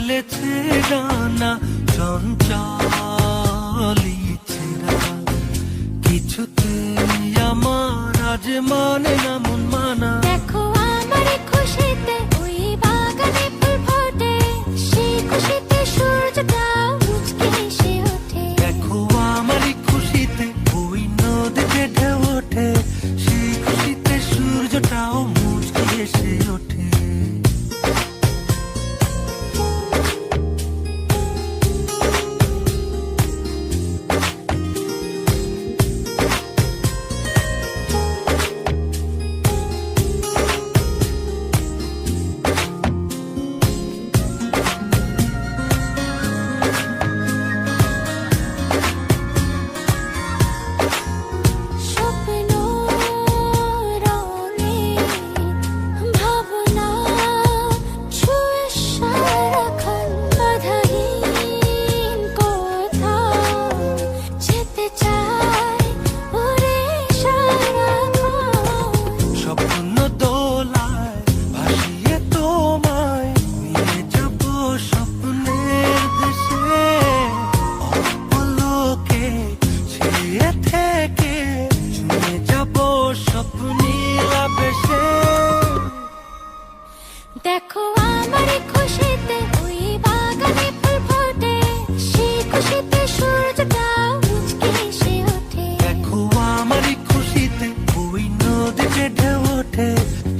মেলেছে ডানা চঞ্চলি ছেঁড়া, কিছুতে আমার আজ মানে না মন মানা। দেখো আমার খুশিতে ওই বাগানে ফুল ফোটে, সেই খুশিতে সূর্যটা মুচকি হেসে ওঠে। দেখো আমার খুশিতে ওই নদীতে ঢেউ ওঠে, সেই খুশিতে সূর্যটাও মুচকি হেসে ওঠে। স্বপ্ন রঙে ভাবনা ছুঁয়ে সারাক্ষণ বাধাহীন কোথাও যেতে চাই ওরে সারাক্ষণ। স্বপ্ন দোলায় ভাসিয়ে তোমায় নিয়ে যাব স্বপ্নের দেশে, অপলকে ছেয়ে থেকে ছুঁয়ে যাব স্বপ্নীল আবেশে। দেখো আমার খুশিতে ওই বাগানে ফুল ফোটে, সেই খুশিতে সূর্যটা মুচকি হেসে ওঠে। দেখো আমার খুশিতে ওই নদীতে ঢেউ ওঠে,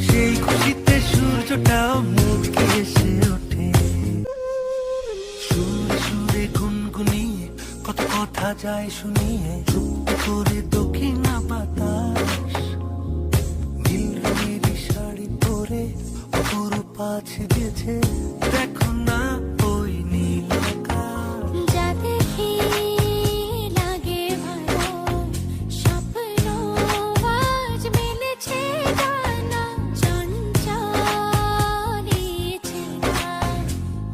সেই খুশিতে সূর্যটাও মুচকি হেসে ওঠে। সুরে সুরে গুনগুনিয়ে কত কথা যায় শুনিয়ে, চুপ করে দক্ষিণা বাতাস নীল রঙের শাড়ি পরে অপরূপা ছেড়েছে। দেখো না ওই নীল আকাশ, যা দেখি লাগে ভালো, স্বপ্ন আজ মেলেছে ডানা চঞ্চলি ছেঁড়া,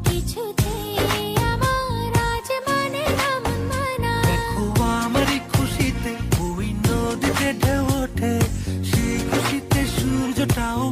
কিছুতেই আমার আজ মানে না মন মানা। দেখো আমার খুশিতে ওই নদীতে ঢেউ ওঠে, সেই খুশিতে সূর্যটাও